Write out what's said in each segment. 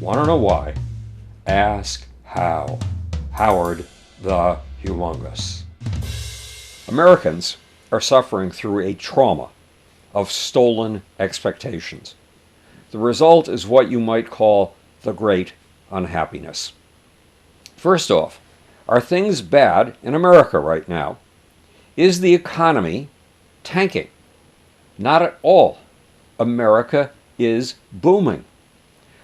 Want to know why? Ask how. Howard the Humongous. Americans are suffering through a trauma of stolen expectations. The result is what you might call the great unhappiness. First off, are things bad in America right now? Is the economy tanking? Not at all. America is booming.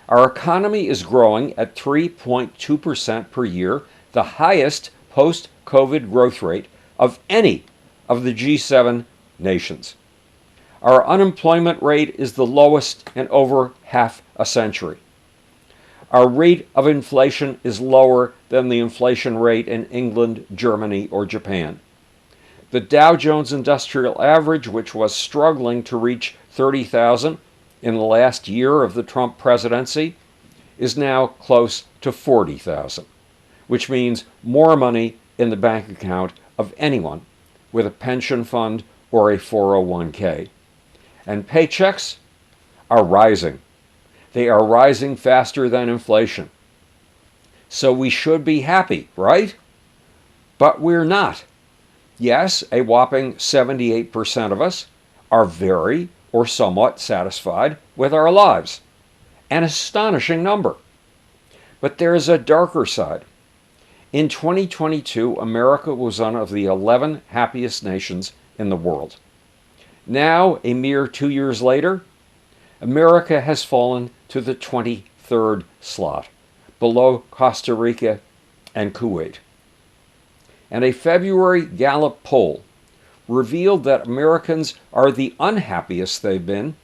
Our economy is growing at 3.2% per year, the highest post-COVID growth rate of any of the G7 nations. Our unemployment rate is the lowest in over half a century. Our rate of inflation is lower than the inflation rate in England, Germany, or Japan. The Dow Jones Industrial Average, which was struggling to reach 30,000 in the last year of the Trump presidency, is now close to 40,000, which means more money in the bank account of anyone with a pension fund or a 401k. And paychecks are rising. They are rising faster than inflation. So we should be happy, right? But we're not. Yes, a whopping 78% of us are very or somewhat satisfied with our lives. An astonishing number. But there is a darker side. In 2022, America was one of the 11 happiest nations in the world. Now, a mere 2 years later, America has fallen to the 23rd slot, below Costa Rica and Kuwait. And a February Gallup poll revealed that Americans are the unhappiest they've been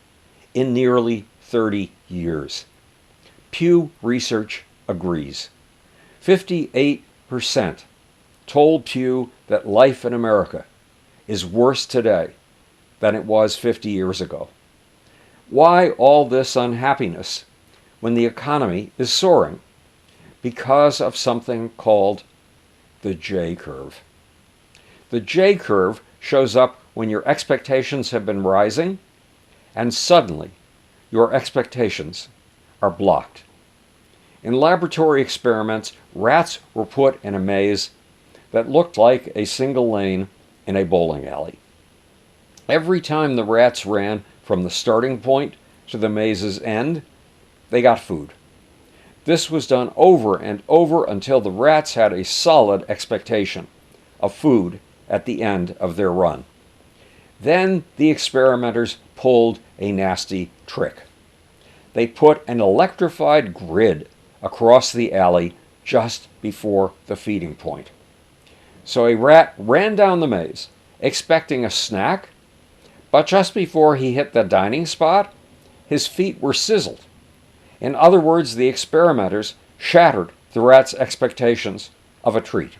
in nearly 30 years. Pew Research agrees. 58% told Pew that life in America is worse today than it was 50 years ago. Why all this unhappiness when the economy is soaring? Because of something called the J curve. The J curve shows up when your expectations have been rising and suddenly your expectations are blocked. In laboratory experiments, rats were put in a maze that looked like a single lane in a bowling alley. Every time the rats ran from the starting point to the maze's end, they got food. This was done over and over until the rats had a solid expectation of food at the end of their run. Then the experimenters pulled a nasty trick. They put an electrified grid across the alley just before the feeding point. So a rat ran down the maze, expecting a snack, but just before he hit the dining spot, his feet were sizzled. In other words, the experimenters shattered the rat's expectations of a treat.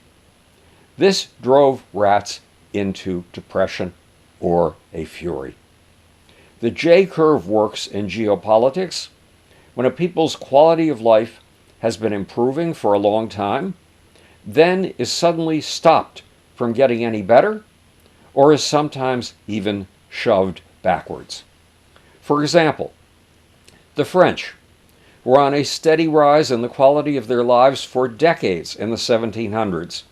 This drove rats into depression or a fury. The J curve works in geopolitics. When a people's quality of life has been improving for a long time, then is suddenly stopped from getting any better, or is sometimes even shoved backwards. For example, the French were on a steady rise in the quality of their lives for decades in the 1700s.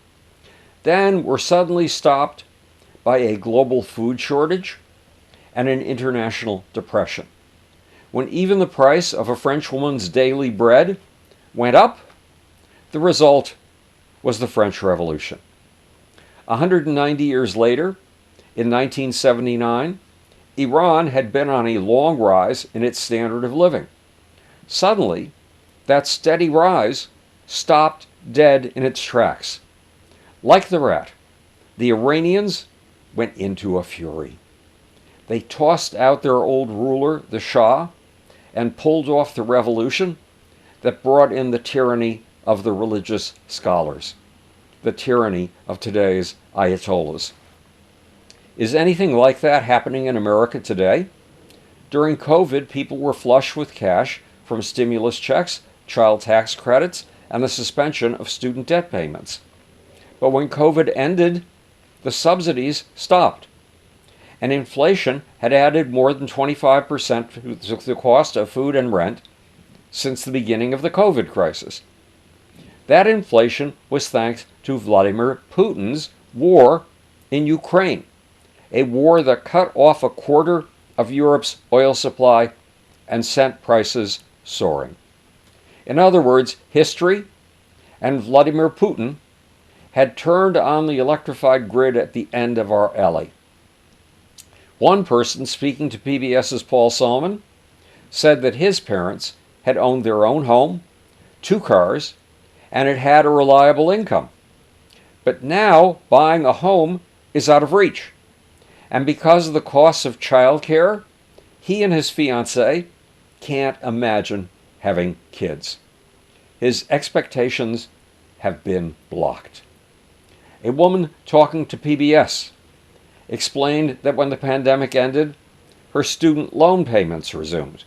Then were suddenly stopped by a global food shortage and an international depression, when even the price of a French woman's daily bread went up. The result was the French Revolution. 190 years later, in 1979, Iran had been on a long rise in its standard of living. Suddenly, that steady rise stopped dead in its tracks. Like the rat, the Iranians went into a fury. They tossed out their old ruler, the Shah, and pulled off the revolution that brought in the tyranny of the religious scholars, the tyranny of today's Ayatollahs. Is anything like that happening in America today? During COVID, people were flush with cash from stimulus checks, child tax credits, and the suspension of student debt payments. But when COVID ended, the subsidies stopped. And inflation had added more than 25% to the cost of food and rent, since the beginning of the COVID crisis. That inflation was thanks to Vladimir Putin's war in Ukraine, a war that cut off a quarter of Europe's oil supply and sent prices soaring. In other words, history and Vladimir Putin had turned on the electrified grid at the end of our alley. One person speaking to PBS's Paul Solomon said that his parents had owned their own home, 2 cars, and had had a reliable income. But now buying a home is out of reach. And because of the costs of childcare, he and his fiancée can't imagine having kids. His expectations have been blocked. A woman talking to PBS explained that when the pandemic ended, her student loan payments resumed.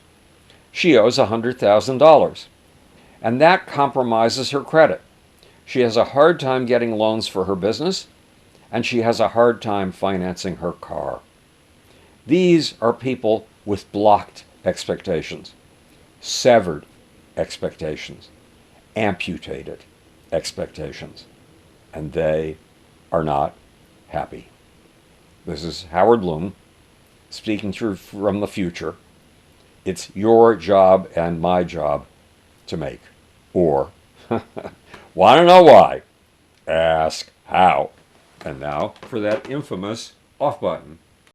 She owes $100,000, and that compromises her credit. She has a hard time getting loans for her business, and she has a hard time financing her car. These are people with blocked expectations, severed expectations, amputated expectations, and they are not happy. This is Howard Bloom speaking from the future. It's your job and my job to make. Or, want to know why? Ask how. And now for that infamous off button.